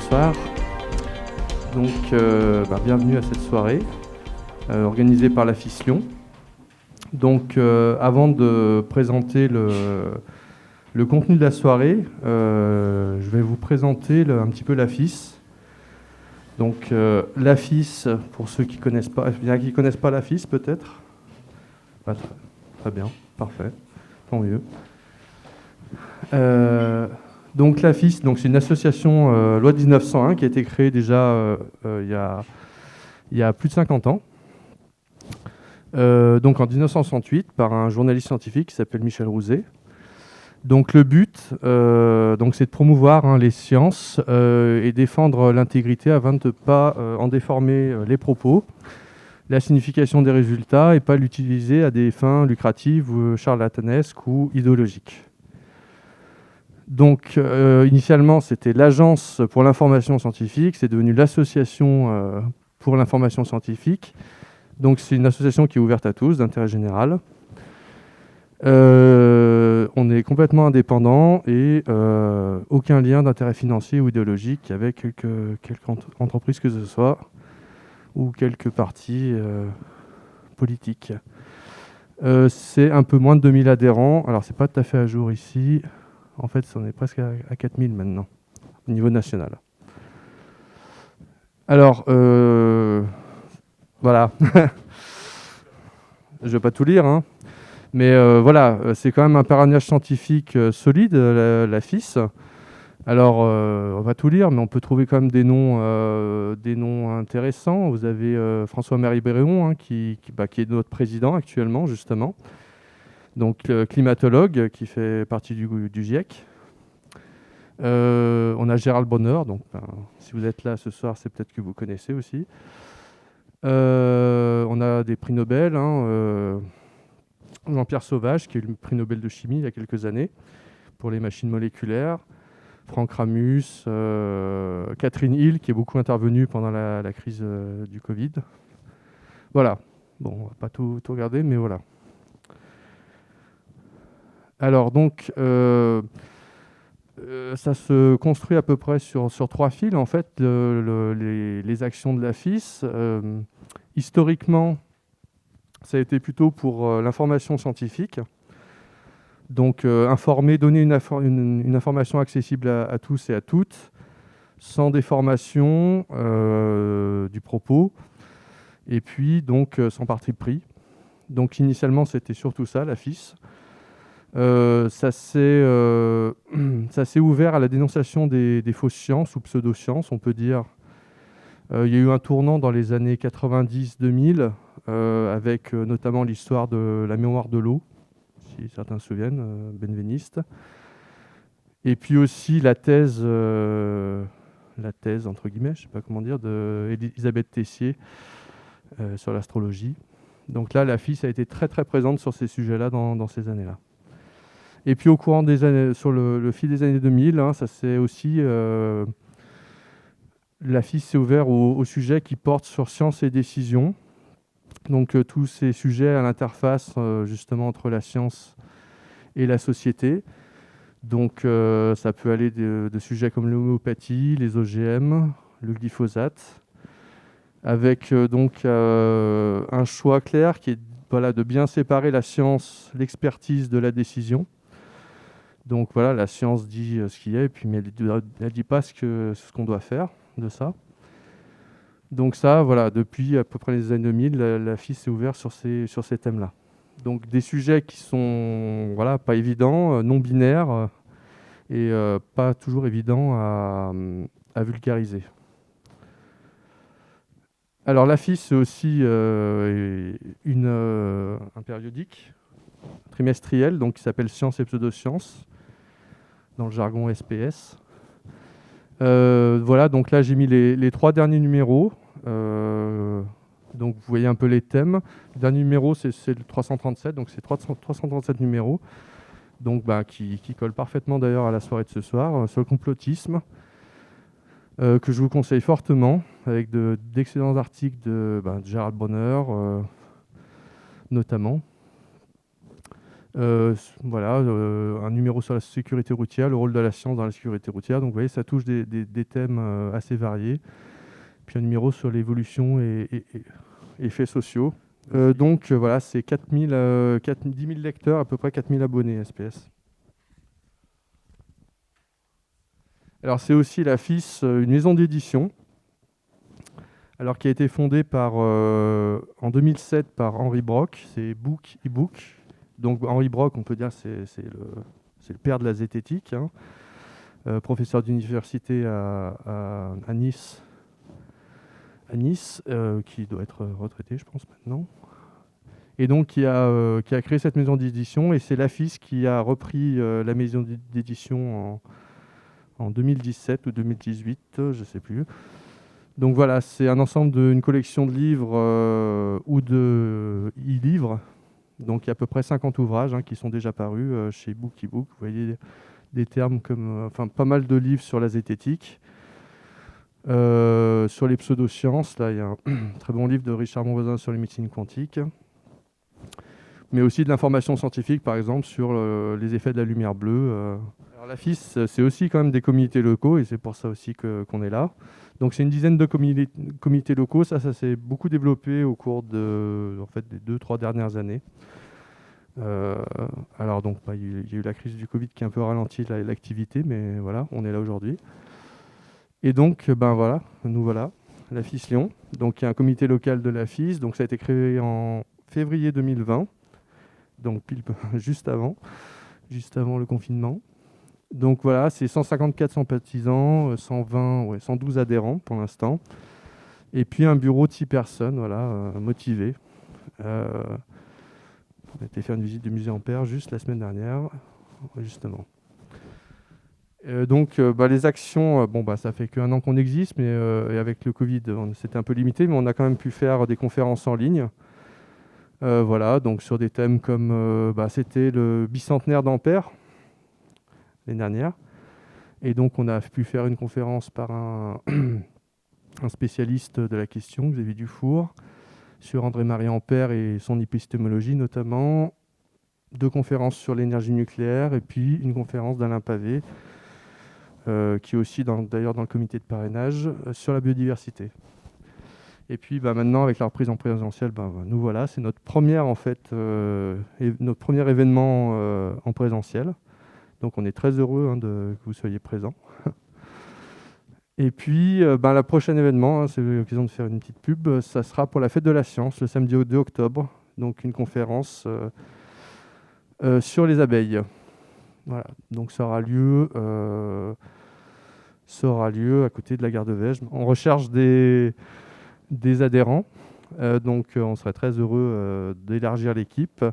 bonsoir. Donc, bienvenue à cette soirée organisée par la Fission. Donc, avant de présenter le contenu de la soirée, je vais vous présenter un petit peu la FIS. Donc, la FIS, pour ceux qui connaissent pas, il y en a qui connaissent pas la FIS peut-être. Très bien, parfait, tant mieux. Donc la FIS, c'est une association loi 1901 qui a été créée déjà il y a plus de 50 ans. Donc en 1968 par un journaliste scientifique qui s'appelle Michel Rouzet. Donc le but, c'est de promouvoir les sciences et défendre l'intégrité afin de ne pas en déformer les propos, la signification des résultats et pas l'utiliser à des fins lucratives ou charlatanesques ou idéologiques. Donc, initialement, c'était l'Agence pour l'information scientifique. C'est devenu l'Association pour l'information scientifique. Donc, c'est une association qui est ouverte à tous, d'intérêt général. On est complètement indépendant et aucun lien d'intérêt financier ou idéologique avec quelque entreprise que ce soit ou quelques partis politiques. C'est un peu moins de 2000 adhérents. Alors, c'est pas tout à fait à jour ici. En fait, on est presque à 4000 maintenant, au niveau national. Alors, voilà. Je ne vais pas tout lire, hein. Mais voilà, c'est quand même un parrainage scientifique solide, la FIS. Alors, on va tout lire, mais on peut trouver quand même des noms intéressants. Vous avez François-Marie Bréon, qui est notre président actuellement, justement. Donc, climatologue qui fait partie du GIEC. On a Gérald Bronner, donc si vous êtes là ce soir, c'est peut-être que vous connaissez aussi. On a des prix Nobel, Jean-Pierre Sauvage, qui a eu le prix Nobel de chimie il y a quelques années pour les machines moléculaires. Franck Ramus, Catherine Hill, qui est beaucoup intervenue pendant la crise du Covid. Voilà. Bon, on va pas tout regarder, mais voilà. Alors donc, ça se construit à peu près sur 3 fils. En fait, les actions de la FIS, historiquement, ça a été plutôt pour l'information scientifique. Donc, informer, donner une information accessible à tous et à toutes, sans déformation du propos, et puis donc sans parti pris. Donc, initialement, c'était surtout ça, la FIS. Ça s'est ouvert à la dénonciation des fausses sciences ou pseudosciences, on peut dire. Il y a eu un tournant dans les années 90-2000, avec notamment l'histoire de la mémoire de l'eau, si certains se souviennent, benveniste. Et puis aussi la thèse entre guillemets, je ne sais pas comment dire, d'Elisabeth Tessier sur l'astrologie. Donc là, la FIS a été très très présente sur ces sujets-là dans ces années-là. Et puis au courant des années, sur le fil des années 2000, ça c'est aussi la FIS s'est ouverte aux sujets qui portent sur science et décision. Donc tous ces sujets à l'interface justement entre la science et la société. Donc ça peut aller de sujets comme l'homéopathie, les OGM, le glyphosate, avec un choix clair qui est de bien séparer la science, l'expertise de la décision. Donc voilà, la science dit ce qu'il y a, et puis, mais elle ne dit pas ce qu'on doit faire de ça. Donc ça, voilà, depuis à peu près les années 2000, la FIS s'est ouverte sur ces thèmes-là. Donc des sujets qui sont pas évidents, non binaires, et pas toujours évidents à vulgariser. Alors la FIS, c'est aussi un périodique trimestriel, donc qui s'appelle Sciences et pseudosciences, dans le jargon SPS. Voilà, donc là j'ai mis les 3 derniers numéros. Donc vous voyez un peu les thèmes. Le dernier numéro c'est le 337, donc c'est 337 numéros, donc qui colle parfaitement d'ailleurs à la soirée de ce soir, sur le complotisme, que je vous conseille fortement, avec d'excellents articles de Gérald Bronner notamment. Voilà, un numéro sur la sécurité routière, le rôle de la science dans la sécurité routière. Donc vous voyez, ça touche des thèmes assez variés. Puis un numéro sur l'évolution et effets sociaux. Donc voilà, c'est 10 000 lecteurs, à peu près 4 000 abonnés SPS. Alors c'est aussi la FIS, une maison d'édition, alors qui a été fondée en 2007 par Henri Brock, c'est Book e-book. Donc Henri Brock, on peut dire c'est le père de la zététique, hein. Professeur d'université à Nice, qui doit être retraité, je pense, maintenant. Et donc qui a créé cette maison d'édition, et c'est la FIS qui a repris la maison d'édition en 2017 ou 2018, je ne sais plus. Donc voilà, c'est un ensemble d'une collection de livres ou de e-livres. Donc il y a à peu près 50 ouvrages qui sont déjà parus chez Book e-book. Vous voyez des termes comme, pas mal de livres sur la zététique, sur les pseudosciences. Là, il y a un très bon livre de Richard Monvoisin sur les médecines quantiques, mais aussi de l'information scientifique, par exemple, sur les effets de la lumière bleue. Alors la FIS, c'est aussi quand même des comités locaux, et c'est pour ça aussi qu'on est là. Donc c'est une dizaine de comités locaux. Ça s'est beaucoup développé au cours des 2-3 dernières années. Alors donc, il y a eu la crise du Covid qui a un peu ralenti l'activité, mais voilà, on est là aujourd'hui. Et donc, voilà, nous voilà, la FIS Lyon. Donc il y a un comité local de la FIS. Donc ça a été créé en février 2020, donc juste avant le confinement. Donc voilà, c'est 154 sympathisants, 112 adhérents pour l'instant. Et puis un bureau de 6 personnes, voilà, motivées. On a été faire une visite du musée Ampère juste la semaine dernière, justement. Donc les actions, ça fait qu'1 an qu'on existe, mais et avec le Covid, c'était un peu limité, mais on a quand même pu faire des conférences en ligne. Voilà, donc sur des thèmes comme, c'était le bicentenaire d'Ampère, l'année dernière. Et donc on a pu faire une conférence par un spécialiste de la question, Xavier Dufour, sur André-Marie Ampère et son épistémologie notamment, 2 conférences sur l'énergie nucléaire, et puis une conférence d'Alain Pavé, qui est aussi d'ailleurs dans le comité de parrainage, sur la biodiversité. Et puis maintenant, avec la reprise en présentiel, nous voilà, c'est notre première notre premier événement en présentiel. Donc on est très heureux que vous soyez présents. Et puis le prochain événement, c'est l'occasion de faire une petite pub, ça sera pour la fête de la science, le samedi 2 octobre, donc une conférence sur les abeilles. Voilà, donc ça aura lieu à côté de la gare de Vesges. On recherche des adhérents, donc on serait très heureux d'élargir l'équipe.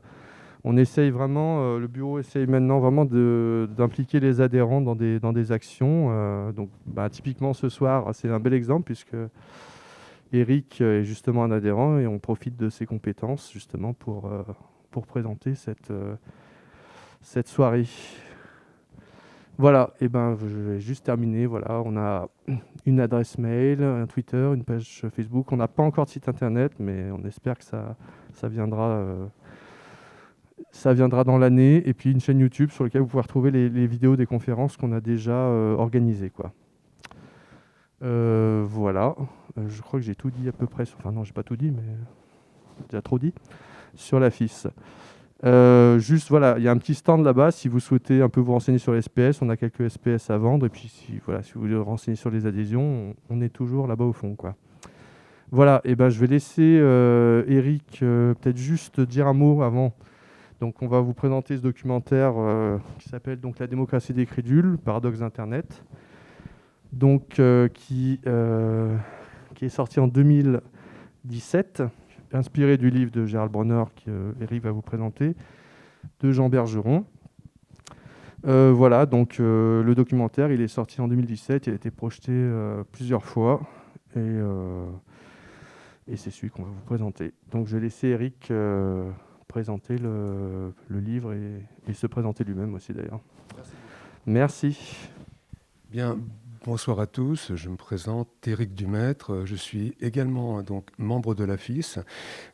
On essaye vraiment, le bureau essaye maintenant vraiment d'impliquer les adhérents dans des actions. Donc typiquement ce soir, c'est un bel exemple puisque Eric est justement un adhérent et on profite de ses compétences justement pour présenter cette soirée. Voilà, et je vais juste terminer. Voilà, on a une adresse mail, un Twitter, une page Facebook. On n'a pas encore de site internet, mais on espère que ça viendra. Ça viendra dans l'année. Et puis une chaîne YouTube sur laquelle vous pouvez retrouver les vidéos des conférences qu'on a déjà organisées, quoi. Voilà. Je crois que j'ai tout dit à peu près. Enfin non, j'ai pas tout dit, mais j'ai déjà trop dit sur la FIS. Juste voilà, il y a un petit stand là-bas si vous souhaitez un peu vous renseigner sur les SPS. On a quelques SPS à vendre, et puis si vous voulez vous renseigner sur les adhésions, on est toujours là-bas au fond, quoi. Voilà, et je vais laisser Eric peut-être juste dire un mot avant. Donc on va vous présenter ce documentaire qui s'appelle donc La démocratie des crédules, paradoxe d'Internet, donc qui est sorti en 2017. Inspiré du livre de Gérald Bronner qu'Éric va vous présenter, de Jean Bergeron. Voilà, donc le documentaire, il est sorti en 2017, il a été projeté plusieurs fois, et c'est celui qu'on va vous présenter. Donc je vais laisser Eric présenter le livre et se présenter lui-même aussi d'ailleurs. Merci. Bien, Bonsoir à tous, je me présente Éric Dumaître, je suis également donc membre de l'AFIS.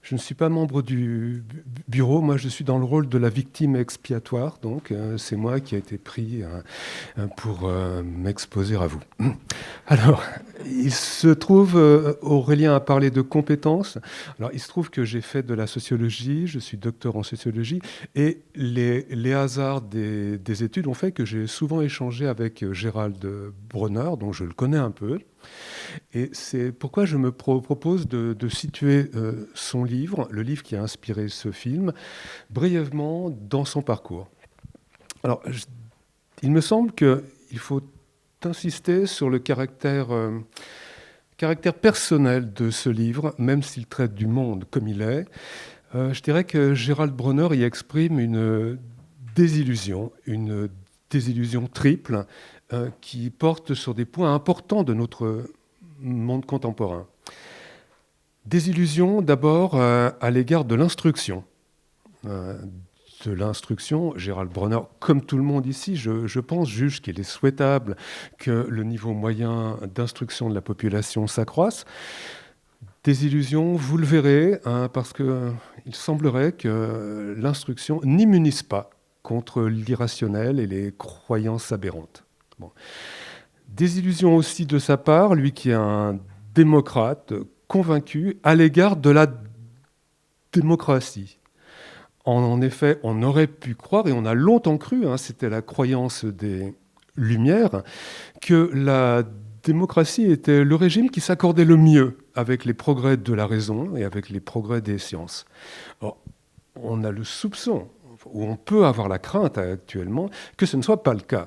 Je ne suis pas membre du bureau, moi je suis dans le rôle de la victime expiatoire, donc c'est moi qui ai été pris pour m'exposer à vous. Alors, il se trouve, Aurélien a parlé de compétences, alors il se trouve que j'ai fait de la sociologie, je suis docteur en sociologie, et les hasards des études ont fait que j'ai souvent échangé avec Gérald Bronner, dont je le connais un peu. Et c'est pourquoi je me propose de situer son livre, le livre qui a inspiré ce film, brièvement dans son parcours. Alors, il me semble qu'il faut insister sur le caractère personnel de ce livre, même s'il traite du monde comme il est. Je dirais que Gérald Bronner y exprime une désillusion triple, qui porte sur des points importants de notre monde contemporain. Désillusion d'abord à l'égard de l'instruction. Gérald Bronner, comme tout le monde ici, je pense, juge qu'il est souhaitable que le niveau moyen d'instruction de la population s'accroisse. Désillusion, vous le verrez, parce qu'il semblerait que l'instruction n'immunise pas contre l'irrationnel et les croyances aberrantes. Bon. Désillusion aussi de sa part, lui qui est un démocrate convaincu à l'égard de la démocratie. En effet, on aurait pu croire, et on a longtemps cru, c'était la croyance des Lumières, que la démocratie était le régime qui s'accordait le mieux avec les progrès de la raison et avec les progrès des sciences. Or, on a le soupçon, ou on peut avoir la crainte actuellement, que ce ne soit pas le cas.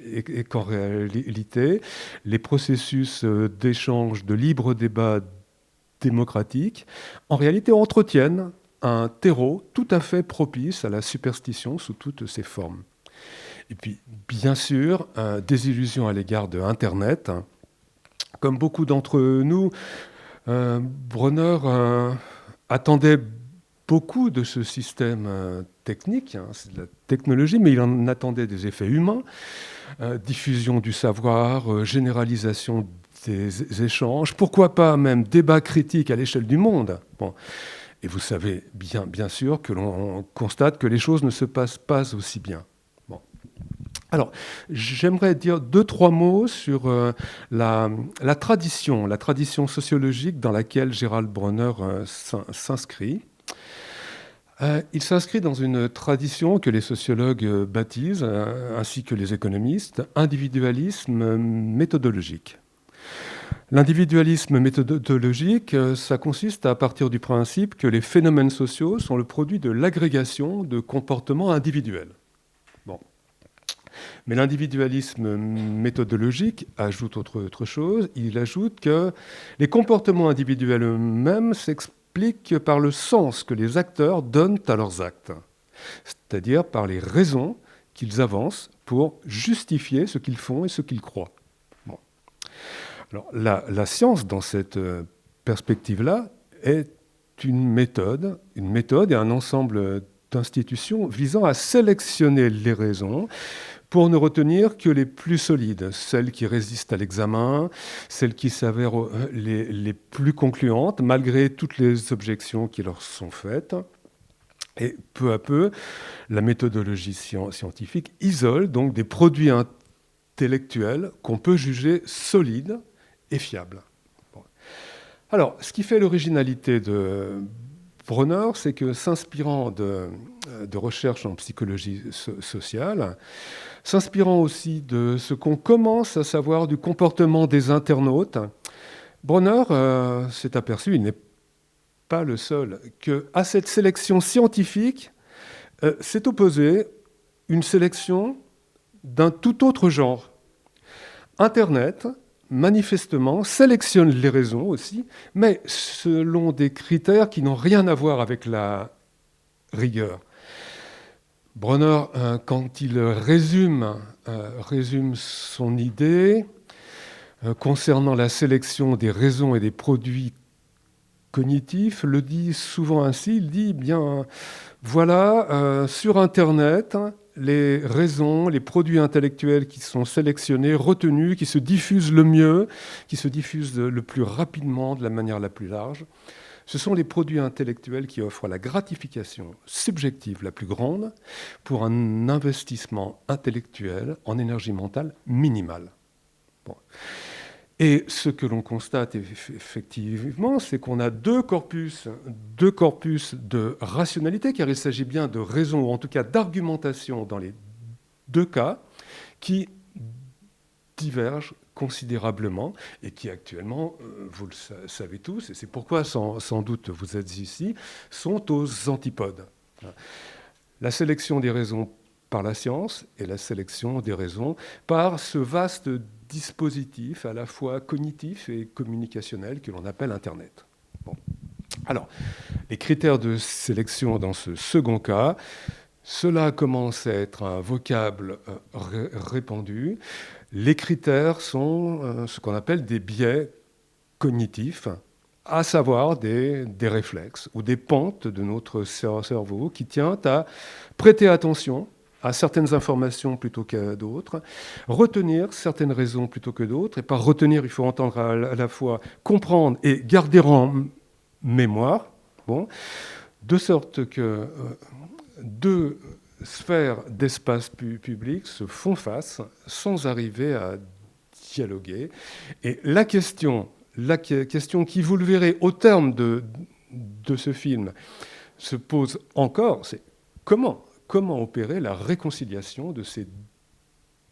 Et qu'en réalité, les processus d'échange, de libre débat démocratique, en réalité entretiennent un terreau tout à fait propice à la superstition sous toutes ses formes. Et puis, bien sûr, désillusion à l'égard de Internet. Comme beaucoup d'entre nous, Bronner attendait beaucoup de ce système technique, c'est de la technologie, mais il en attendait des effets humains, diffusion du savoir, généralisation des échanges, pourquoi pas même débat critique à l'échelle du monde. Bon. Et vous savez bien sûr que l'on constate que les choses ne se passent pas aussi bien. Bon. Alors, j'aimerais dire 2-3 mots sur la tradition sociologique dans laquelle Gérald Bronner s'inscrit. Il s'inscrit dans une tradition que les sociologues baptisent, ainsi que les économistes, individualisme méthodologique. L'individualisme méthodologique, ça consiste à partir du principe que les phénomènes sociaux sont le produit de l'agrégation de comportements individuels. Bon. Mais l'individualisme méthodologique ajoute autre chose. Il ajoute que les comportements individuels eux-mêmes s'expliquent par le sens que les acteurs donnent à leurs actes, c'est-à-dire par les raisons qu'ils avancent pour justifier ce qu'ils font et ce qu'ils croient. Bon. Alors, la science, dans cette perspective-là, est une méthode et un ensemble d'institutions visant à sélectionner les raisons pour ne retenir que les plus solides, celles qui résistent à l'examen, celles qui s'avèrent les plus concluantes, malgré toutes les objections qui leur sont faites. Et peu à peu, la méthodologie scientifique isole donc des produits intellectuels qu'on peut juger solides et fiables. Bon. Alors, ce qui fait l'originalité de Bronner, c'est que s'inspirant de recherches en psychologie sociale, s'inspirant aussi de ce qu'on commence à savoir du comportement des internautes, Bronner s'est aperçu, il n'est pas le seul, qu'à cette sélection scientifique s'est opposée une sélection d'un tout autre genre. Internet, manifestement, sélectionne les raisons aussi, mais selon des critères qui n'ont rien à voir avec la rigueur. Bronner, quand il résume son idée concernant la sélection des raisons et des produits cognitif le dit souvent ainsi, il dit, bien, voilà, sur Internet, les raisons, les produits intellectuels qui sont sélectionnés, retenus, qui se diffusent le mieux, qui se diffusent le plus rapidement, de la manière la plus large, ce sont les produits intellectuels qui offrent la gratification subjective la plus grande pour un investissement intellectuel en énergie mentale minimale. Bon. Et ce que l'on constate effectivement, c'est qu'on a deux corpus de rationalité, car il s'agit bien de raison, ou en tout cas d'argumentation dans les deux cas, qui divergent considérablement et qui actuellement, vous le savez tous, et c'est pourquoi sans doute vous êtes ici, sont aux antipodes. La sélection des raisons par la science et la sélection des raisons par ce vaste dispositif à la fois cognitif et communicationnel que l'on appelle Internet. Bon. Alors, les critères de sélection dans ce second cas, cela commence à être un vocable répandu. Les critères sont ce qu'on appelle des biais cognitifs, à savoir des réflexes ou des pentes de notre cerveau qui tiennent à prêter attention à certaines informations plutôt qu'à d'autres, retenir certaines raisons plutôt que d'autres, et par retenir, il faut entendre à la fois comprendre et garder en mémoire, bon, de sorte que deux sphères d'espace public se font face sans arriver à dialoguer. Et la question qui, vous le verrez, au terme de ce film, se pose encore, c'est comment opérer la réconciliation de ces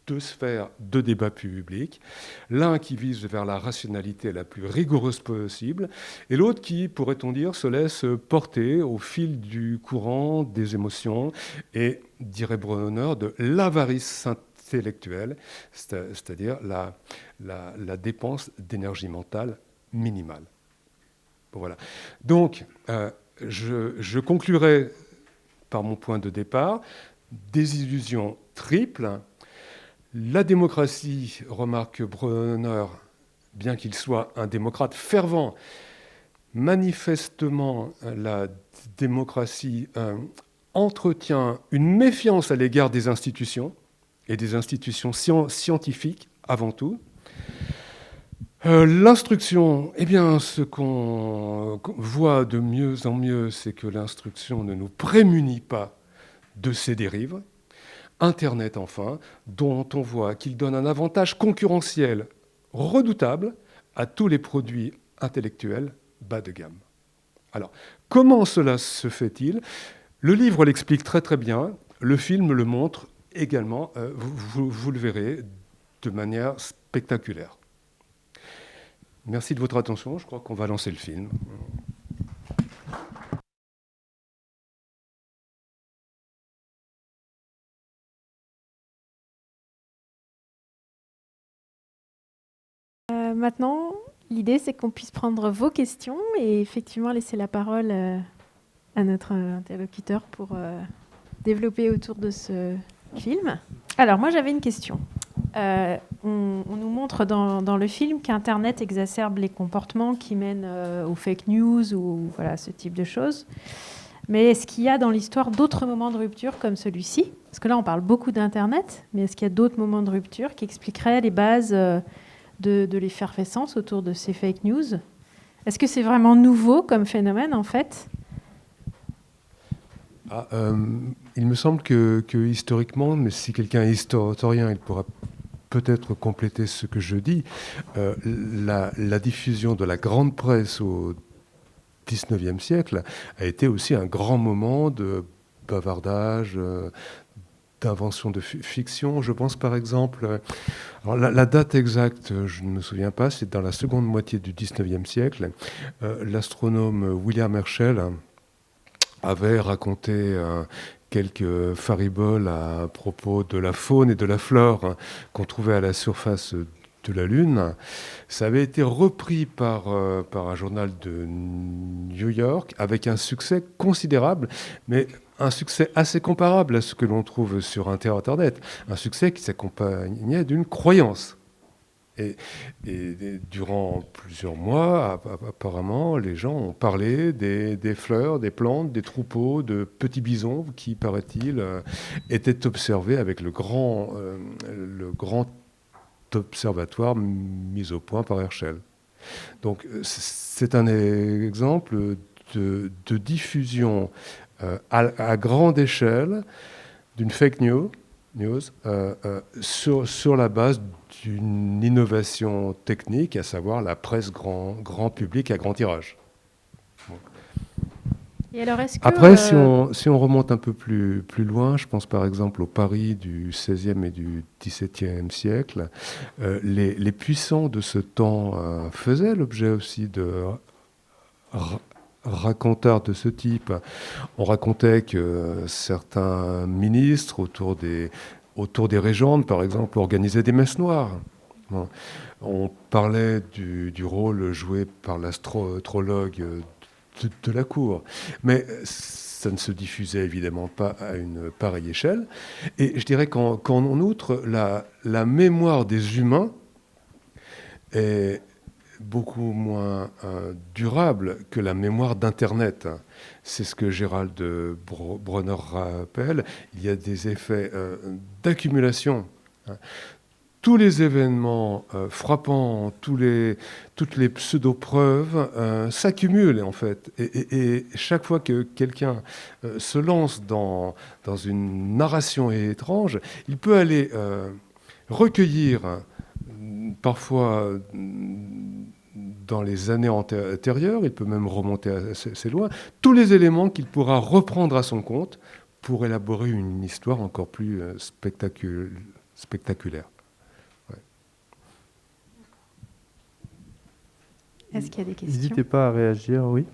deux sphères de débat public, l'un qui vise vers la rationalité la plus rigoureuse possible, et l'autre qui, pourrait-on dire, se laisse porter au fil du courant des émotions et, dirait Bronner, de l'avarice intellectuelle, c'est-à-dire la dépense d'énergie mentale minimale. Bon, voilà. Donc, je conclurai par mon point de départ, des illusions triples. La démocratie, remarque Bronner, bien qu'il soit un démocrate fervent, manifestement, la démocratie entretient une méfiance à l'égard des institutions, et des institutions scientifiques avant tout. L'instruction, eh bien, ce qu'on voit de mieux en mieux, c'est que l'instruction ne nous prémunit pas de ces dérives. Internet, enfin, dont on voit qu'il donne un avantage concurrentiel redoutable à tous les produits intellectuels bas de gamme. Alors, comment cela se fait-il ? Le livre l'explique très très bien, le film le montre également, vous le verrez, de manière spectaculaire. Merci de votre attention. Je crois qu'on va lancer le film. Maintenant, l'idée, c'est qu'on puisse prendre vos questions et effectivement laisser la parole à notre interlocuteur pour développer autour de ce film. Alors, moi, j'avais une question. On nous montre dans le film qu'Internet exacerbe les comportements qui mènent aux fake news ou voilà, ce type de choses. Mais est-ce qu'il y a dans l'histoire d'autres moments de rupture comme celui-ci ? Parce que là, on parle beaucoup d'Internet, mais est-ce qu'il y a d'autres moments de rupture qui expliqueraient les bases de l'effervescence autour de ces fake news ? Est-ce que c'est vraiment nouveau comme phénomène, en fait ? Il me semble que historiquement, mais si quelqu'un est historien, il pourra peut-être compléter ce que je dis, la diffusion de la grande presse au XIXe siècle a été aussi un grand moment de bavardage, d'invention de fiction. Je pense par exemple, alors la date exacte, je ne me souviens pas, c'est dans la seconde moitié du XIXe siècle, l'astronome William Herschel avait raconté quelques fariboles à propos de la faune et de la flore qu'on trouvait à la surface de la Lune. Ça avait été repris par un journal de New York avec un succès considérable, mais un succès assez comparable à ce que l'on trouve sur Internet. Un succès qui s'accompagnait d'une croyance. Et durant plusieurs mois, apparemment, les gens ont parlé des fleurs, des plantes, des troupeaux de petits bisons qui, paraît-il, étaient observés avec le grand observatoire mis au point par Herschel. Donc c'est un exemple de diffusion à grande échelle d'une fake news sur la base d'une innovation technique, à savoir la presse grand public à grand tirage. Bon. Et alors, est-ce que, Après, si on remonte un peu plus loin, je pense par exemple au Paris du XVIe et du XVIIe siècle, les puissants de ce temps faisaient l'objet aussi de racontards de ce type. On racontait que certains ministres autour des régentes, par exemple, organisaient des messes noires. Bon. On parlait du rôle joué par l'astrologue de la cour. Mais ça ne se diffusait évidemment pas à une pareille échelle. Et je dirais qu'en outre, la mémoire des humains est beaucoup moins durable que la mémoire d'Internet. C'est ce que Gérald Bronner rappelle. Il y a des effets d'accumulation. Tous les événements frappants, toutes les pseudo-preuves s'accumulent en fait. Et chaque fois que quelqu'un se lance dans une narration étrange, il peut aller recueillir parfois dans les années antérieures, il peut même remonter assez loin, tous les éléments qu'il pourra reprendre à son compte pour élaborer une histoire encore plus spectaculaire. Ouais. Est-ce qu'il y a des questions ? N'hésitez pas à réagir, oui.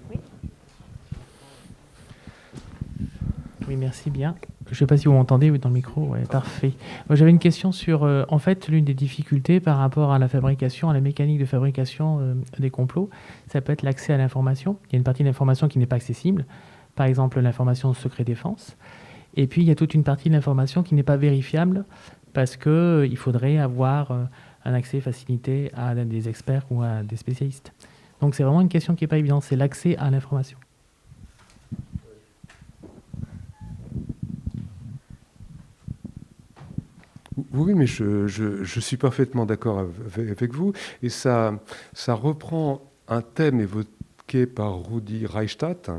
Oui, merci bien. Je ne sais pas si vous m'entendez, oui, dans le micro, ouais, parfait. Moi, j'avais une question sur, en fait, l'une des difficultés par rapport à la fabrication, à la mécanique de fabrication des complots, ça peut être l'accès à l'information. Il y a une partie de l'information qui n'est pas accessible, par exemple l'information secret défense. Et puis, il y a toute une partie de l'information qui n'est pas vérifiable parce qu'il faudrait avoir un accès facilité à des experts ou à des spécialistes. Donc, c'est vraiment une question qui n'est pas évidente, c'est l'accès à l'information. Oui, mais je suis parfaitement d'accord avec vous. Et ça reprend un thème évoqué par Rudi Reichstadt.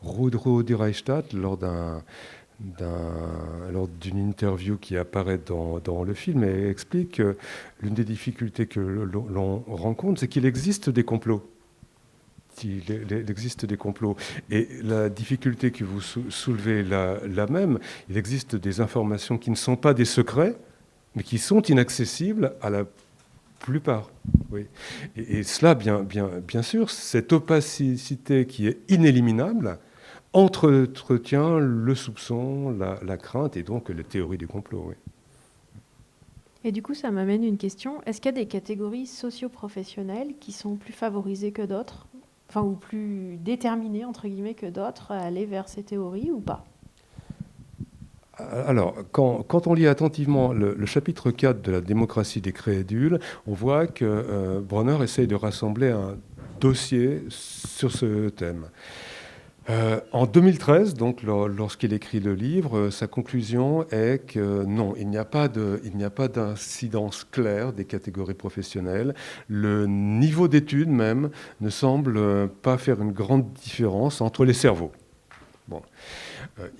Rudi Reichstadt, lors d'une interview qui apparaît dans le film, et explique que l'une des difficultés que l'on rencontre, c'est qu'il existe des complots. Il existe des complots. Et la difficulté que vous soulevez là même, il existe des informations qui ne sont pas des secrets, mais qui sont inaccessibles à la plupart. Oui. Et cela, bien sûr, cette opacité qui est inéliminable, entretient le soupçon, la crainte et donc la théorie du complot. Oui. Et du coup, ça m'amène une question. Est-ce qu'il y a des catégories socio-professionnelles qui sont plus favorisées que d'autres, enfin, ou plus déterminées, entre guillemets, que d'autres à aller vers ces théories ou pas ? Alors, quand on lit attentivement le chapitre 4 de la démocratie des crédules, on voit que Bronner essaye de rassembler un dossier sur ce thème. En 2013, donc, lorsqu'il écrit le livre, sa conclusion est que non, il n'y a pas d'incidence claire des catégories professionnelles. Le niveau d'études même ne semble pas faire une grande différence entre les cerveaux. Bon.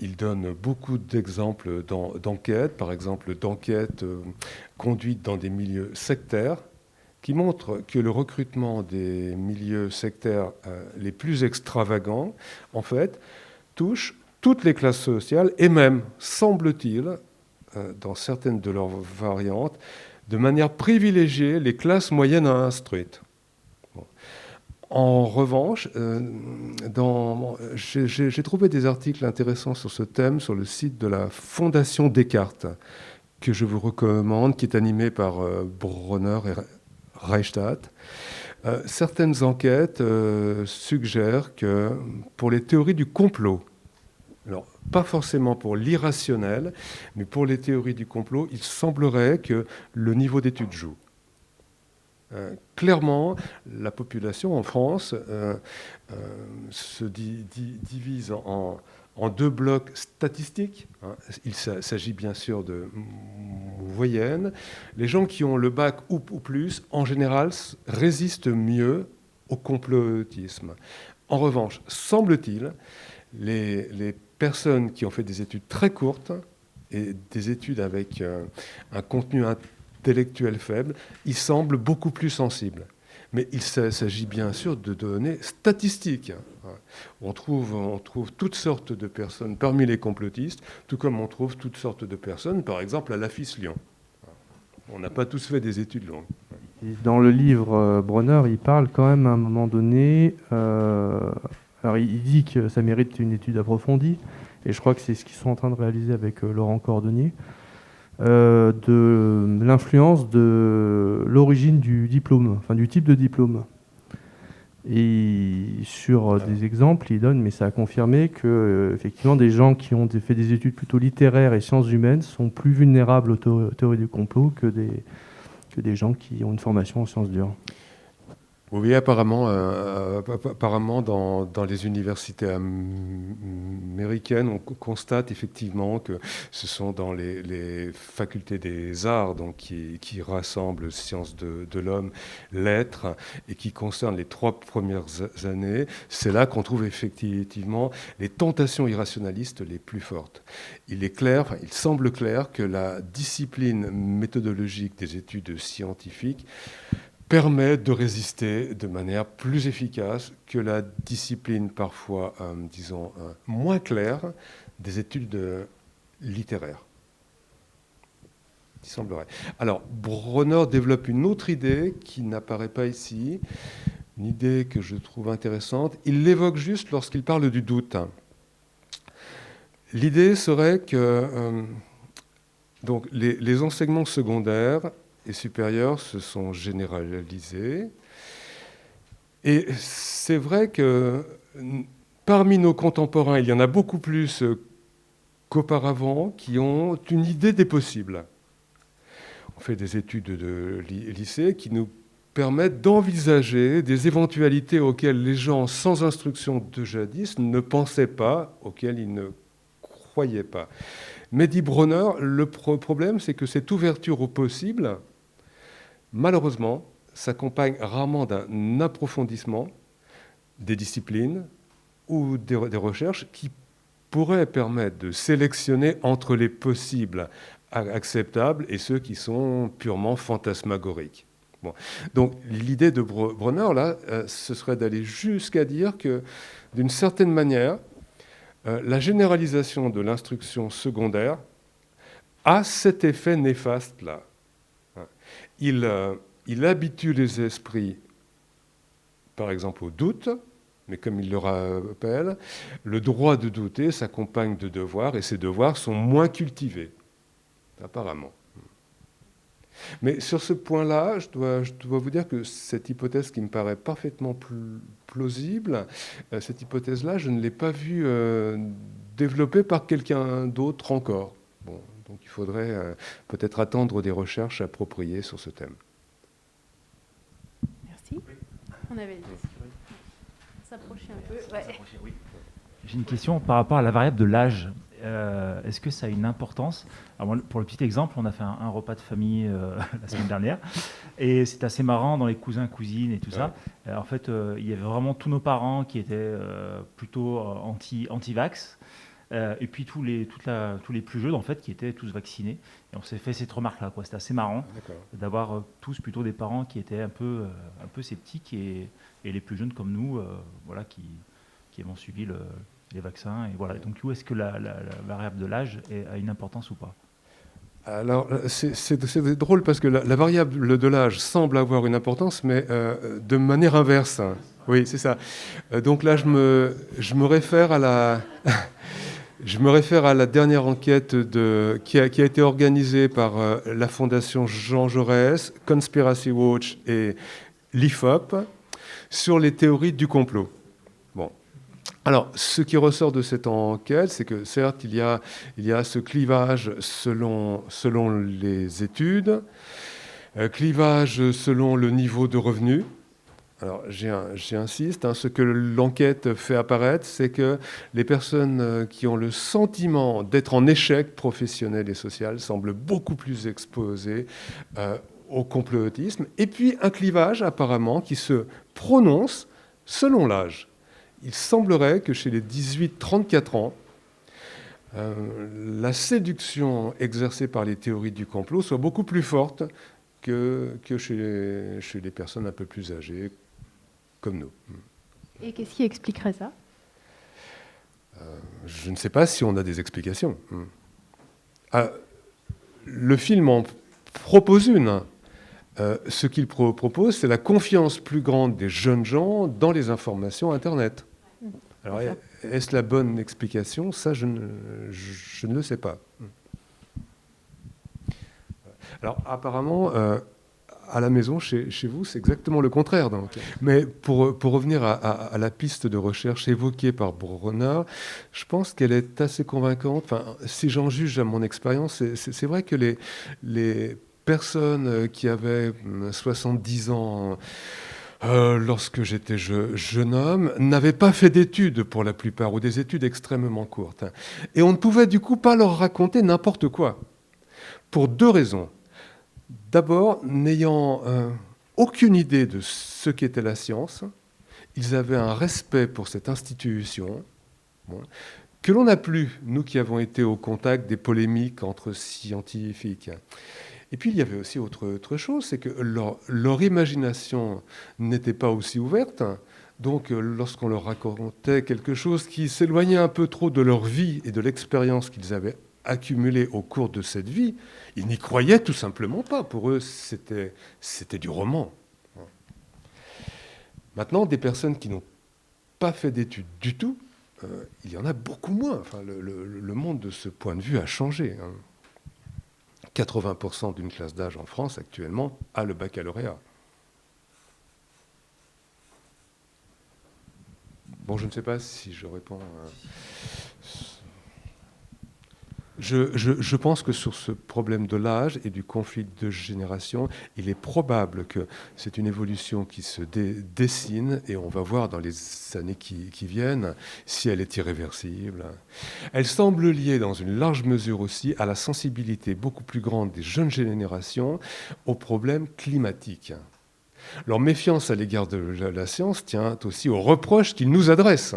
Il donne beaucoup d'exemples d'enquêtes, par exemple d'enquêtes conduites dans des milieux sectaires, qui montrent que le recrutement des milieux sectaires les plus extravagants, en fait, touche toutes les classes sociales et même, semble-t-il, dans certaines de leurs variantes, de manière privilégiée les classes moyennes instruites. Bon. En revanche, j'ai trouvé des articles intéressants sur ce thème sur le site de la Fondation Descartes, que je vous recommande, qui est animée par Bronner et Reichstadt. Certaines enquêtes suggèrent que pour les théories du complot, alors pas forcément pour l'irrationnel, mais pour les théories du complot, il semblerait que le niveau d'études joue. Clairement, la population en France se divise en deux blocs statistiques. Il s'agit bien sûr de moyenne. Les gens qui ont le bac ou plus, en général, résistent mieux au complotisme. En revanche, semble-t-il, les personnes qui ont fait des études très courtes et des études avec un contenu intellectuel faible, ils semblent beaucoup plus sensibles. Mais il s'agit bien sûr de données statistiques. On trouve toutes sortes de personnes parmi les complotistes, tout comme on trouve toutes sortes de personnes, par exemple, à l'AFIS Lyon. On n'a pas tous fait des études longues. Et dans le livre, Bronner, il parle quand même à un moment donné... alors il dit que ça mérite une étude approfondie, et je crois que c'est ce qu'ils sont en train de réaliser avec Laurent Cordonnier, de l'influence de l'origine du diplôme, enfin du type de diplôme. Et sur des exemples, il donne, mais ça a confirmé que effectivement des gens qui ont fait des études plutôt littéraires et sciences humaines sont plus vulnérables aux théories du complot que des gens qui ont une formation en sciences dures. Oui, apparemment dans les universités américaines, on constate effectivement que ce sont dans les facultés des arts donc, qui rassemblent sciences de l'homme, lettres, et qui concernent les 3 premières années. C'est là qu'on trouve effectivement les tentations irrationalistes les plus fortes. Il semble clair que la discipline méthodologique des études scientifiques permet de résister de manière plus efficace que la discipline parfois, moins claire des études littéraires. Il semblerait. Alors, Bronner développe une autre idée qui n'apparaît pas ici, une idée que je trouve intéressante. Il l'évoque juste lorsqu'il parle du doute. L'idée serait que donc les enseignements secondaires et supérieurs se sont généralisés. Et c'est vrai que parmi nos contemporains, il y en a beaucoup plus qu'auparavant qui ont une idée des possibles. On fait des études de lycée qui nous permettent d'envisager des éventualités auxquelles les gens sans instruction de jadis ne pensaient pas, auxquelles ils ne croyaient pas. Mais dit Bronner, le problème, c'est que cette ouverture au possible, malheureusement, s'accompagne rarement d'un approfondissement des disciplines ou des recherches qui pourraient permettre de sélectionner entre les possibles acceptables et ceux qui sont purement fantasmagoriques. Bon. Donc l'idée de Bronner, là, ce serait d'aller jusqu'à dire que, d'une certaine manière, la généralisation de l'instruction secondaire a cet effet néfaste-là. Il habitue les esprits, par exemple, au doute, mais comme il le rappelle, le droit de douter s'accompagne de devoirs, et ces devoirs sont moins cultivés, apparemment. Mais sur ce point-là, je dois vous dire que cette hypothèse qui me paraît parfaitement plausible, cette hypothèse-là, je ne l'ai pas vue développée par quelqu'un d'autre encore. Bon, donc il faudrait peut-être attendre des recherches appropriées sur ce thème. Merci. On avait s'approcher un peu. Ouais. Oui. J'ai une question par rapport à la variable de l'âge. Est-ce que ça a une importance? Alors moi, pour le petit exemple, on a fait un repas de famille la semaine dernière, et c'est assez marrant dans les cousins, cousines et tout ça. En fait, il y avait vraiment tous nos parents qui étaient plutôt anti-vax, et puis tous les plus jeunes en fait qui étaient tous vaccinés. Et on s'est fait cette remarque-là, quoi. C'était assez marrant d'avoir tous plutôt des parents qui étaient un peu sceptiques et les plus jeunes comme nous, voilà, qui ont suivi les vaccins. Et voilà. Donc, où est-ce que la variable de l'âge a une importance ou pas? Alors, c'est drôle parce que la variable de l'âge semble avoir une importance, mais de manière inverse. Oui, c'est ça. Donc là, je me réfère à la... Je me réfère à la dernière enquête qui a été organisée par la Fondation Jean Jaurès, Conspiracy Watch et l'IFOP sur les théories du complot. Bon. Alors, ce qui ressort de cette enquête, c'est que certes, il y a ce clivage selon les études. Clivage selon le niveau de revenu. Alors, j'insiste, hein, ce que l'enquête fait apparaître, c'est que les personnes qui ont le sentiment d'être en échec professionnel et social semblent beaucoup plus exposées au complotisme. Et puis, un clivage, apparemment, qui se prononce selon l'âge. Il semblerait que chez les 18-34 ans, la séduction exercée par les théories du complot soit beaucoup plus forte que chez les personnes un peu plus âgées, comme nous. Et qu'est-ce qui expliquerait ça ? Je ne sais pas si on a des explications. Le film en propose une. Ce qu'il propose, c'est la confiance plus grande des jeunes gens dans les informations Internet. Alors, est-ce la bonne explication ? Ça, je ne le sais pas. Alors, apparemment, à la maison, chez vous, c'est exactement le contraire. Donc. Mais pour revenir à la piste de recherche évoquée par Bronner, je pense qu'elle est assez convaincante. Enfin, si j'en juge à mon expérience, c'est vrai que les personnes qui avaient 70 ans lorsque j'étais jeune homme n'avaient pas fait d'études pour la plupart, ou des études extrêmement courtes. Et on ne pouvait du coup pas leur raconter n'importe quoi. Pour deux raisons. D'abord, n'ayant aucune idée de ce qu'était la science, ils avaient un respect pour cette institution, que l'on n'a plus, nous qui avons été au contact des polémiques entre scientifiques. Et puis, il y avait aussi autre chose, c'est que leur imagination n'était pas aussi ouverte. Donc, lorsqu'on leur racontait quelque chose qui s'éloignait un peu trop de leur vie et de l'expérience qu'ils avaient accumulée au cours de cette vie, ils n'y croyaient tout simplement pas. Pour eux, c'était du roman. Maintenant, des personnes qui n'ont pas fait d'études du tout, il y en a beaucoup moins. Enfin, le monde, de ce point de vue, a changé. 80% d'une classe d'âge en France, actuellement, a le baccalauréat. Bon, je ne sais pas si je réponds... Je pense que sur ce problème de l'âge et du conflit de génération, il est probable que c'est une évolution qui se dessine, et on va voir dans les années qui viennent si elle est irréversible. Elle semble liée dans une large mesure aussi à la sensibilité beaucoup plus grande des jeunes générations aux problèmes climatiques. Leur méfiance à l'égard de la science tient aussi aux reproches qu'ils nous adressent.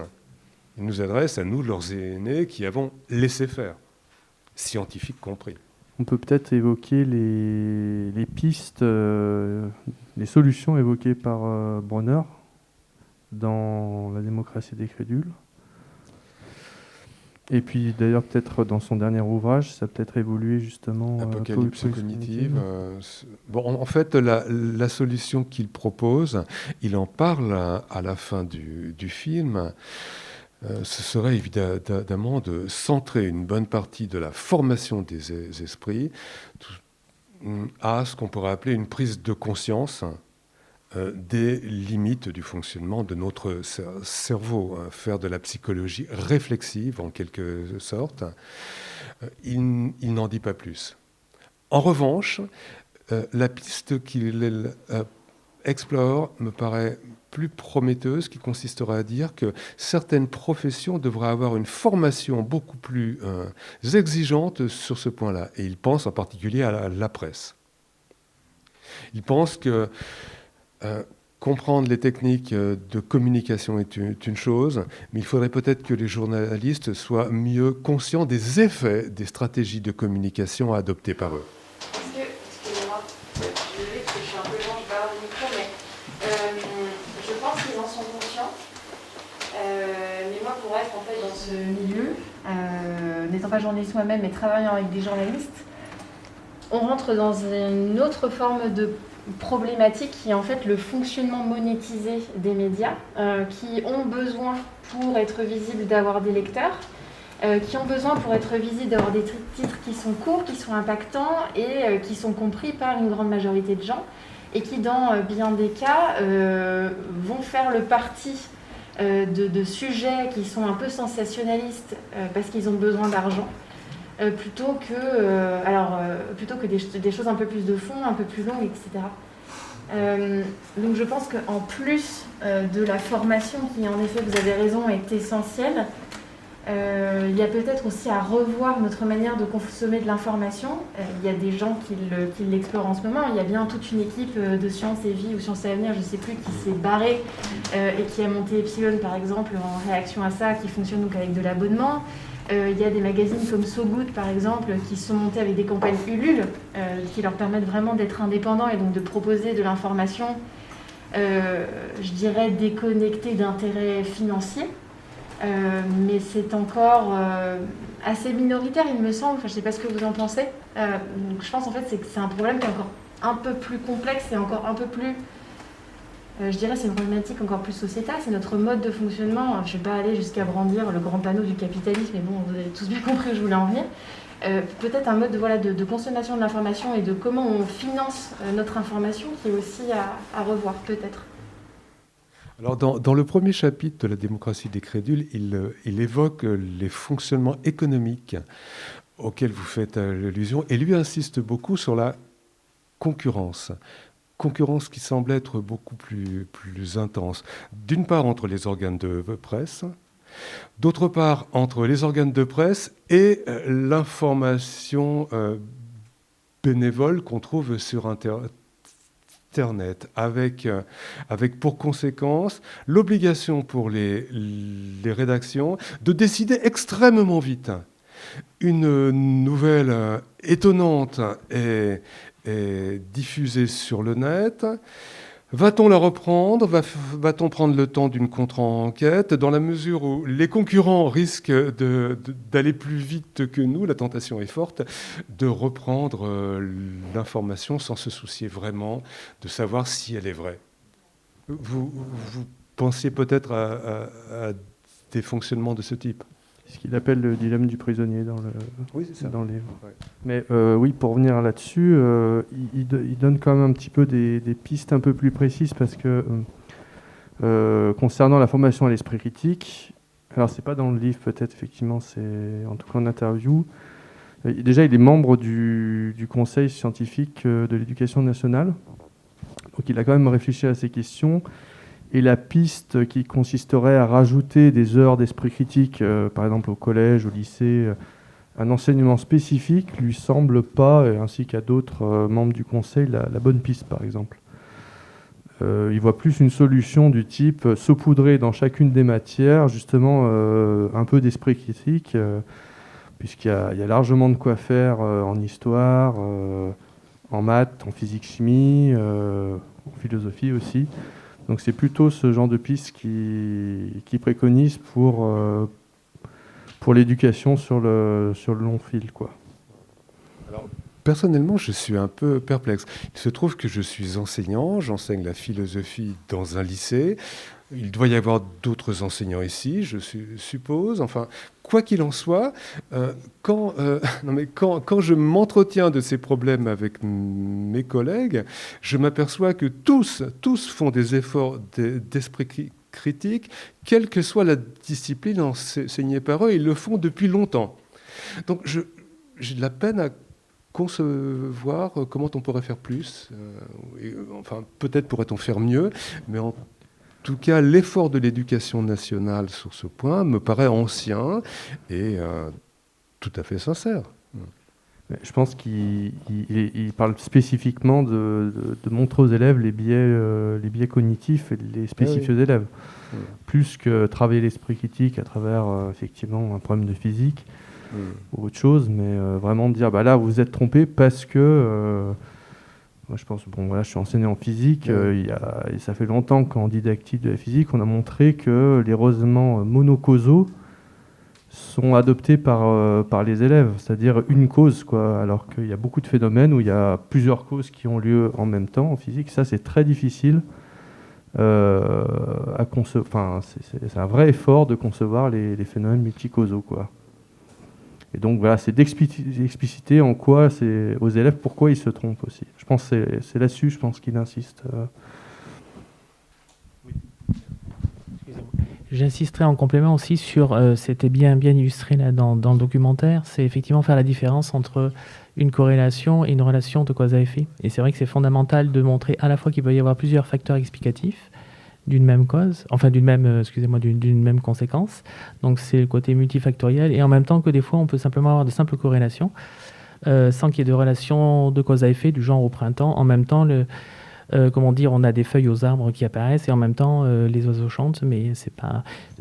Ils nous adressent à nous, leurs aînés, qui avons laissé faire. Scientifiques compris. On peut peut-être évoquer les pistes, les solutions évoquées par Bronner dans La démocratie des crédules. Et puis d'ailleurs peut-être dans son dernier ouvrage, ça a peut-être évolué justement. Apocalypse cognitive. En fait, la solution qu'il propose, il en parle à la fin du film. Ce serait évidemment de centrer une bonne partie de la formation des esprits à ce qu'on pourrait appeler une prise de conscience des limites du fonctionnement de notre cerveau, faire de la psychologie réflexive en quelque sorte. Il n'en dit pas plus. En revanche, la piste qu'il explore me paraît plus prometteuse, qui consisterait à dire que certaines professions devraient avoir une formation beaucoup plus exigeante sur ce point-là. Et il pense en particulier à la presse. Il pense que comprendre les techniques de communication est une chose, mais il faudrait peut-être que les journalistes soient mieux conscients des effets des stratégies de communication adoptées par eux. Excusez-moi, je suis un peu lent, je vais avoir le micro, mais je pense qu'ils en sont conscients. Mais moi, pour être en fait dans ce milieu, n'étant pas journaliste moi-même, mais travaillant avec des journalistes, on rentre dans une autre forme de problématique qui est en fait le fonctionnement monétisé des médias, qui ont besoin pour être visibles d'avoir des lecteurs, qui ont besoin pour être visibles d'avoir des titres qui sont courts, qui sont impactants et qui sont compris par une grande majorité de gens, et qui dans bien des cas vont faire le parti de sujets qui sont un peu sensationnalistes parce qu'ils ont besoin d'argent. plutôt que des choses un peu plus de fond, un peu plus longues, etc. Donc je pense qu'en plus de la formation qui, en effet, vous avez raison, est essentielle, il y a peut-être aussi à revoir notre manière de consommer de l'information. Il y a des gens qui l'explorent en ce moment. Il y a bien toute une équipe de Sciences et Vie ou Sciences et Avenir, je ne sais plus, qui s'est barrée et qui a monté Epsilon, par exemple, en réaction à ça, qui fonctionne donc avec de l'abonnement. Il y a des magazines comme So Good, par exemple, qui sont montés avec des campagnes Ulule, qui leur permettent vraiment d'être indépendants et donc de proposer de l'information, je dirais, déconnectée d'intérêts financiers. Mais c'est encore assez minoritaire, il me semble. Enfin, je ne sais pas ce que vous en pensez. Donc, je pense en fait que c'est un problème qui est encore un peu plus complexe et encore un peu plus... je dirais c'est une problématique encore plus sociétale. C'est notre mode de fonctionnement. Je ne vais pas aller jusqu'à brandir le grand panneau du capitalisme, mais bon, vous avez tous bien compris où je voulais en venir. Peut-être un mode de consommation de l'information et de comment on finance notre information qui est aussi à revoir, peut-être. Alors dans le premier chapitre de la démocratie des crédules, il évoque les fonctionnements économiques auxquels vous faites allusion, et lui insiste beaucoup sur la concurrence. Concurrence qui semble être beaucoup plus intense. D'une part entre les organes de presse, d'autre part entre les organes de presse et l'information bénévole qu'on trouve sur Internet, avec pour conséquence l'obligation pour les rédactions de décider extrêmement vite. Une nouvelle étonnante est diffusée sur le net. Va-t-on la reprendre ? Va-t-on prendre le temps d'une contre-enquête ? Dans la mesure où les concurrents risquent d'aller plus vite que nous, la tentation est forte de reprendre l'information sans se soucier vraiment de savoir si elle est vraie. Vous pensiez peut-être à des fonctionnements de ce type ? Ce qu'il appelle le dilemme du prisonnier dans Oui, c'est ça. le livre. Ouais. Mais oui, pour revenir là-dessus, il donne quand même un petit peu des pistes un peu plus précises parce que concernant la formation à l'esprit critique, alors c'est pas dans le livre peut-être, effectivement, c'est en tout cas en interview. Déjà, il est membre du conseil scientifique de l'éducation nationale, donc il a quand même réfléchi à ces questions. Et la piste qui consisterait à rajouter des heures d'esprit critique, par exemple au collège, au lycée, un enseignement spécifique, lui semble pas, ainsi qu'à d'autres membres du Conseil, la bonne piste, par exemple. Il voit plus une solution du type saupoudrer dans chacune des matières, justement, un peu d'esprit critique, puisqu'il y a largement de quoi faire en histoire, en maths, en physique-chimie, en philosophie aussi. Donc c'est plutôt ce genre de piste qui préconise pour l'éducation sur le long fil, quoi. Alors, personnellement, je suis un peu perplexe. Il se trouve que je suis enseignant, j'enseigne la philosophie dans un lycée. Il doit y avoir d'autres enseignants ici, je suppose. Enfin, quoi qu'il en soit, quand je m'entretiens de ces problèmes avec mes collègues, je m'aperçois que tous font des efforts d'esprit critique, quelle que soit la discipline enseignée par eux, ils le font depuis longtemps. Donc, j'ai de la peine à concevoir comment on pourrait faire plus. Enfin, peut-être pourrait-on faire mieux, mais en tout cas, l'effort de l'éducation nationale sur ce point me paraît ancien et tout à fait sincère. Je pense qu'il parle spécifiquement de montrer aux élèves les biais cognitifs et les spécifiques aux élèves, plus que travailler l'esprit critique à travers effectivement un problème de physique ou autre chose, mais vraiment dire là vous êtes trompé parce que moi je pense je suis enseignant en physique, et ça fait longtemps qu'en didactique de la physique on a montré que les raisonnements monocausaux sont adoptés par les élèves, c'est-à-dire une cause, quoi, alors qu'il y a beaucoup de phénomènes où il y a plusieurs causes qui ont lieu en même temps en physique. Ça, c'est très difficile à concevoir. Enfin, c'est un vrai effort de concevoir les phénomènes multicausaux, quoi. Et donc voilà, c'est d'expliciter en quoi c'est aux élèves pourquoi ils se trompent aussi. Je pense que c'est là-dessus, je pense qu'il insiste. J'insisterai en complément aussi sur, c'était bien illustré là dans le documentaire, c'est effectivement faire la différence entre une corrélation et une relation de cause à effet. Et c'est vrai que c'est fondamental de montrer à la fois qu'il peut y avoir plusieurs facteurs explicatifs d'une même cause, enfin d'une même conséquence. Donc c'est le côté multifactoriel, et en même temps que des fois on peut simplement avoir de simples corrélations, sans qu'il y ait de relation de cause à effet du genre au printemps. En même temps, on a des feuilles aux arbres qui apparaissent et en même temps les oiseaux chantent, mais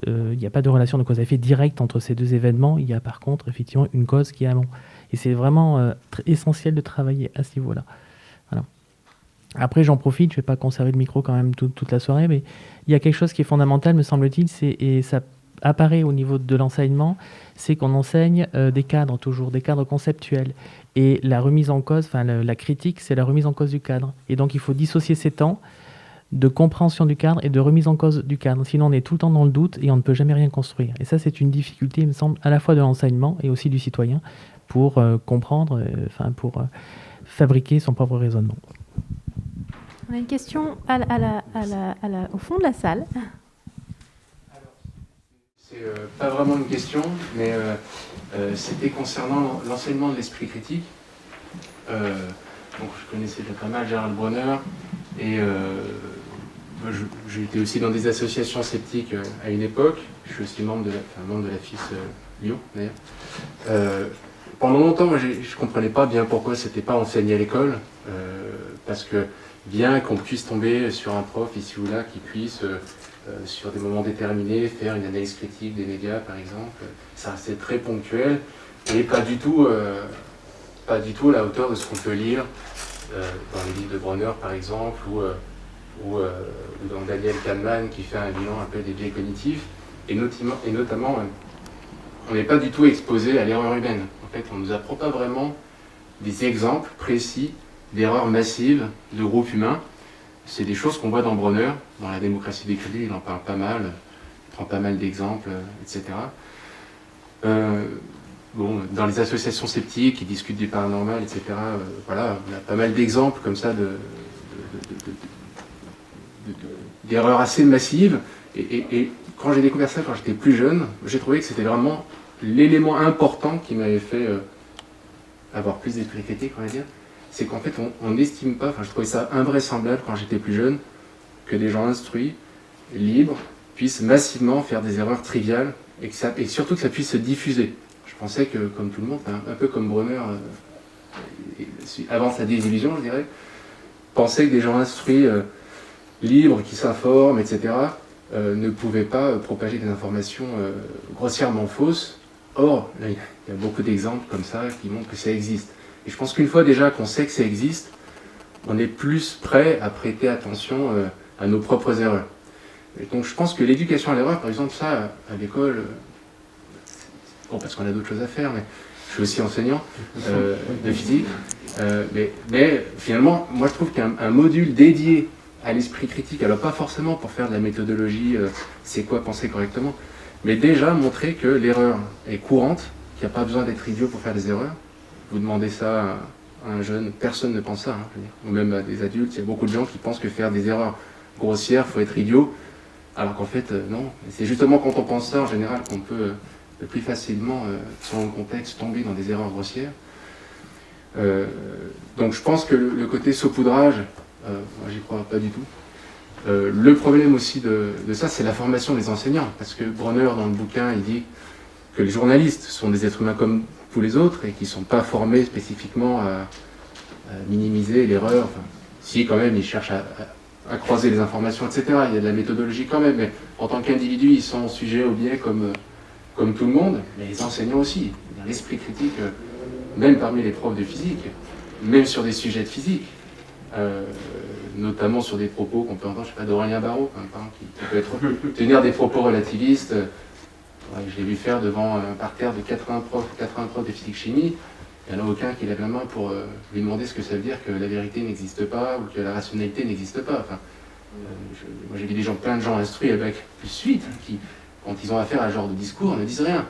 il n'y a pas de relation de cause à effet directe entre ces deux événements. Il y a par contre effectivement une cause qui est amont. Et c'est vraiment essentiel de travailler à ce niveau-là. Voilà. Après, j'en profite, je ne vais pas conserver le micro quand même toute la soirée, mais il y a quelque chose qui est fondamental, me semble-t-il, et ça apparaît au niveau de l'enseignement, c'est qu'on enseigne des cadres toujours, des cadres conceptuels. Et la remise en cause, la critique, c'est la remise en cause du cadre. Et donc, il faut dissocier ces temps de compréhension du cadre et de remise en cause du cadre. Sinon, on est tout le temps dans le doute et on ne peut jamais rien construire. Et ça, c'est une difficulté, il me semble, à la fois de l'enseignement et aussi du citoyen pour comprendre, pour fabriquer son propre raisonnement. On a une question au fond de la salle. C'est pas vraiment une question, mais c'était concernant l'enseignement de l'esprit critique. Donc je connaissais déjà pas mal Gérald Bronner, et j'étais aussi dans des associations sceptiques à une époque. Je suis aussi membre de la FIS Lyon, d'ailleurs. Pendant longtemps, moi, je ne comprenais pas bien pourquoi c'était pas enseigné à l'école, parce que bien qu'on puisse tomber sur un prof ici ou là qui puisse, sur des moments déterminés, faire une analyse critique des médias, par exemple, ça restait très ponctuel et pas du tout à la hauteur de ce qu'on peut lire dans les livres de Bronner, par exemple, ou dans Daniel Kahneman qui fait un bilan un peu des biais cognitifs, et notamment on n'est pas du tout exposé à l'erreur humaine. En fait, on ne nous apprend pas vraiment des exemples précis d'erreurs massives de groupes humains. C'est des choses qu'on voit dans Bronner, dans La démocratie des crédits, il en parle pas mal, il prend pas mal d'exemples, etc. Dans les associations sceptiques qui discutent du paranormal, etc., voilà, on a pas mal d'exemples comme ça d'erreurs assez massives. Et quand j'ai découvert ça, quand j'étais plus jeune, j'ai trouvé que c'était vraiment l'élément important qui m'avait fait avoir plus d'esprit critique, on va dire. C'est qu'en fait, on n'estime pas, je trouvais ça invraisemblable quand j'étais plus jeune, que des gens instruits, libres, puissent massivement faire des erreurs triviales, et surtout que ça puisse se diffuser. Je pensais que, comme tout le monde, un peu comme Bronner, avant sa désillusion, je dirais, pensait que des gens instruits, libres, qui s'informent, etc., ne pouvaient pas propager des informations grossièrement fausses. Or, là, il y a beaucoup d'exemples comme ça qui montrent que ça existe. Et je pense qu'une fois déjà qu'on sait que ça existe, on est plus prêt à prêter attention à nos propres erreurs. Et donc je pense que l'éducation à l'erreur, par exemple, ça, à l'école, parce qu'on a d'autres choses à faire, mais je suis aussi enseignant de physique, mais finalement, moi je trouve qu'un module dédié à l'esprit critique, alors pas forcément pour faire de la méthodologie, c'est quoi penser correctement, mais déjà montrer que l'erreur est courante, qu'il n'y a pas besoin d'être idiot pour faire des erreurs. Vous demandez ça à un jeune, personne ne pense ça, je veux dire. Ou même à des adultes, il y a beaucoup de gens qui pensent que faire des erreurs grossières, il faut être idiot, alors qu'en fait, non. C'est justement quand on pense ça, en général, qu'on peut le plus facilement, selon le contexte, tomber dans des erreurs grossières. Donc je pense que le côté saupoudrage, moi j'y crois pas du tout. Le problème aussi de ça, c'est la formation des enseignants, parce que Bronner, dans le bouquin, il dit que les journalistes sont des êtres humains comme tous les autres et qui ne sont pas formés spécifiquement à minimiser l'erreur. Enfin, si, quand même, ils cherchent à croiser les informations, etc. Il y a de la méthodologie quand même, mais en tant qu'individu, ils sont sujets au biais comme tout le monde, mais les enseignants aussi. L'esprit critique, même parmi les profs de physique, même sur des sujets de physique, notamment sur des propos qu'on peut entendre, je sais pas, d'Aurélien Barraud, qui peut tenir des propos relativistes. Je l'ai vu faire devant un parterre de 80 profs de physique-chimie. Il n'y en a aucun qui lève la main pour lui demander ce que ça veut dire que la vérité n'existe pas ou que la rationalité n'existe pas. Enfin, moi j'ai vu plein de gens instruits avec plus suite, qui, quand ils ont affaire à ce genre de discours, ne disent rien.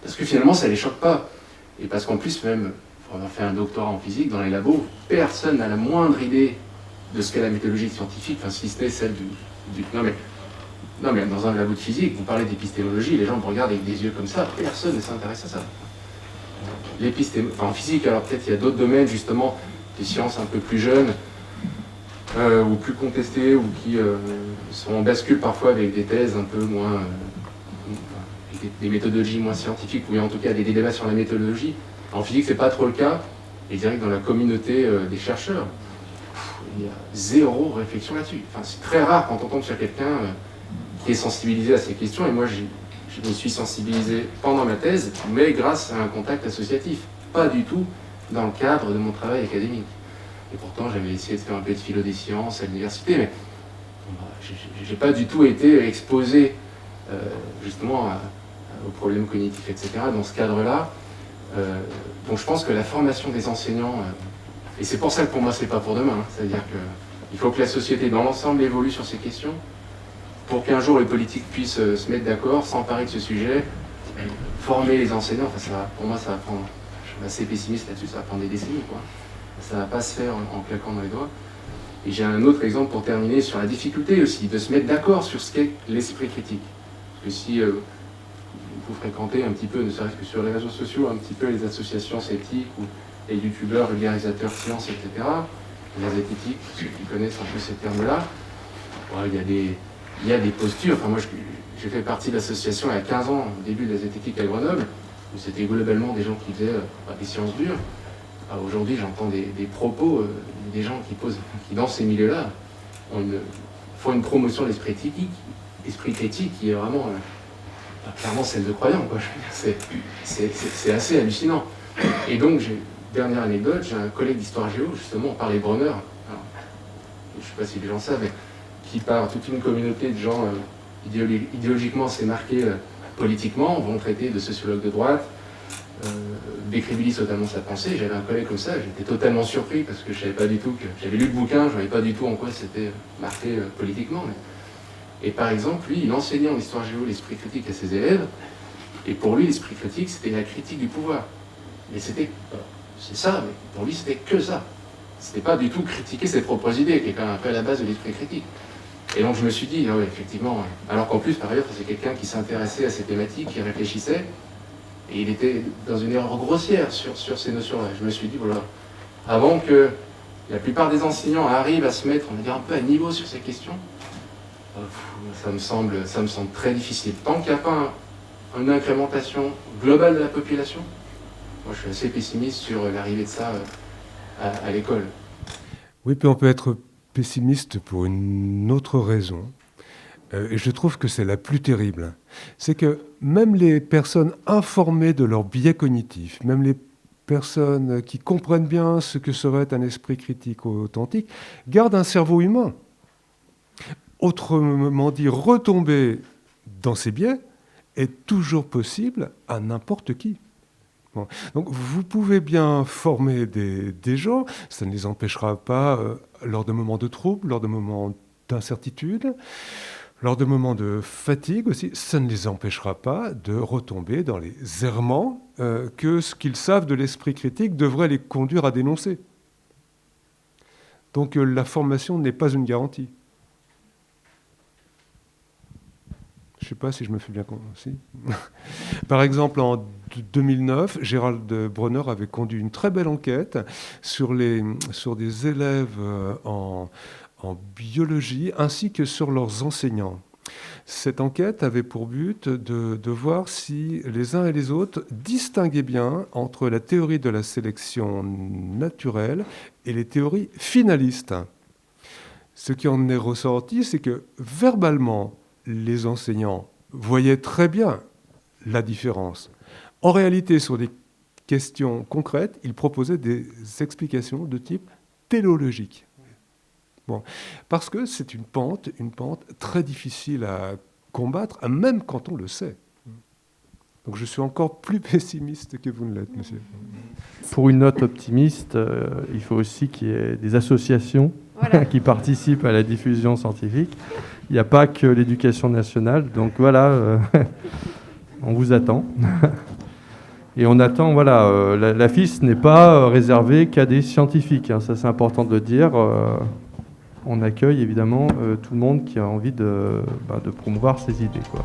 Parce que finalement ça ne les choque pas. Et parce qu'en plus, même pour avoir fait un doctorat en physique, dans les labos, personne n'a la moindre idée de ce qu'est la méthodologie scientifique, enfin, si ce n'est celle du... Non mais, Non, mais dans un labo de physique, vous parlez d'épistémologie, les gens me regardent avec des yeux comme ça, personne ne s'intéresse à ça. En physique, alors peut-être il y a d'autres domaines, justement, des sciences un peu plus jeunes, ou plus contestées, ou qui sont en bascule parfois avec des thèses un peu moins... des méthodologies moins scientifiques, ou en tout cas des débats sur la méthodologie. En physique, c'est pas trop le cas, et je dirais que dans la communauté des chercheurs, il y a zéro réflexion là-dessus. Enfin, c'est très rare quand on tombe sur quelqu'un qui est sensibilisé à ces questions, et moi je me suis sensibilisé pendant ma thèse, mais grâce à un contact associatif, pas du tout dans le cadre de mon travail académique. Et pourtant j'avais essayé de faire un peu de philo des sciences à l'université, mais j'ai pas du tout été exposé justement aux problèmes cognitifs, etc. dans ce cadre-là. Donc je pense que la formation des enseignants, et c'est pour ça que pour moi c'est pas pour demain, c'est-à-dire qu'il faut que la société dans l'ensemble évolue sur ces questions, pour qu'un jour les politiques puissent se mettre d'accord, s'emparer de ce sujet, former les enseignants. Enfin, pour moi, ça va prendre, je suis assez pessimiste là-dessus, ça va prendre des décennies, quoi. Ça ne va pas se faire en claquant dans les doigts. Et j'ai un autre exemple pour terminer sur la difficulté aussi de se mettre d'accord sur ce qu'est l'esprit critique. Parce que si vous fréquentez un petit peu, ne serait-ce que sur les réseaux sociaux, un petit peu les associations sceptiques ou les youtubeurs, vulgarisateurs sciences, etc., les zététiques, ceux qui connaissent un peu ces termes-là, ouais, il y a des postures. Enfin, moi, j'ai fait partie de l'association il y a 15 ans, au début de la zététique à Grenoble, où c'était globalement des gens qui faisaient des sciences dures. Aujourd'hui, j'entends des propos des gens qui dans ces milieux-là font une promotion de l'esprit critique qui est vraiment clairement celle de croyants, quoi. C'est assez hallucinant. Et donc, dernière anecdote, j'ai un collègue d'histoire géo, justement, on parlait Bronner. Alors, je ne sais pas si les gens savent, mais qui par toute une communauté de gens idéologiquement assez marqués politiquement, vont traiter de sociologue de droite, décrédibilise totalement sa pensée. J'avais un collègue comme ça, j'étais totalement surpris parce que je savais pas du tout que... J'avais lu le bouquin, je ne savais pas du tout en quoi c'était marqué politiquement. Et par exemple, lui, il enseignait en histoire géo l'esprit critique à ses élèves, et pour lui, l'esprit critique, c'était la critique du pouvoir. Mais c'est ça, mais pour lui, c'était que ça. C'était pas du tout critiquer ses propres idées, qui est quand même un peu à la base de l'esprit critique. Et donc je me suis dit, ah ouais, effectivement, alors qu'en plus, par ailleurs, c'est quelqu'un qui s'intéressait à ces thématiques, qui réfléchissait, et il était dans une erreur grossière sur ces notions-là. Je me suis dit, voilà, avant que la plupart des enseignants arrivent à se mettre, on va dire, un peu à niveau sur ces questions, ça me semble très difficile. Tant qu'il n'y a pas une incrémentation globale de la population, moi je suis assez pessimiste sur l'arrivée de ça à l'école. Oui, puis on peut être pessimiste pour une autre raison. Et je trouve que c'est la plus terrible. C'est que même les personnes informées de leur biais cognitif, même les personnes qui comprennent bien ce que serait un esprit critique authentique, gardent un cerveau humain. Autrement dit, retomber dans ces biais est toujours possible à n'importe qui. Bon. Donc vous pouvez bien former des gens, ça ne les empêchera pas lors de moments de trouble, lors de moments d'incertitude, lors de moments de fatigue aussi, ça ne les empêchera pas de retomber dans les errements que ce qu'ils savent de l'esprit critique devrait les conduire à dénoncer. Donc la formation n'est pas une garantie. Je ne sais pas si je me fais bien comprendre. Si. Par exemple, en 2009, Gérald Bronner avait conduit une très belle enquête sur des élèves en biologie ainsi que sur leurs enseignants. Cette enquête avait pour but de voir si les uns et les autres distinguaient bien entre la théorie de la sélection naturelle et les théories finalistes. Ce qui en est ressorti, c'est que verbalement, les enseignants voyaient très bien la différence. En réalité, sur des questions concrètes, ils proposaient des explications de type téléologique. Bon, parce que c'est une pente très difficile à combattre, même quand on le sait. Donc je suis encore plus pessimiste que vous ne l'êtes, monsieur. Pour une note optimiste, il faut aussi qu'il y ait des associations qui participent à la diffusion scientifique. Il n'y a pas que l'éducation nationale. Donc voilà, on vous attend. Et on attend, voilà, la FIS n'est pas réservée qu'à des scientifiques. Ça, c'est important de le dire. on accueille évidemment tout le monde qui a envie de promouvoir ses idées, quoi.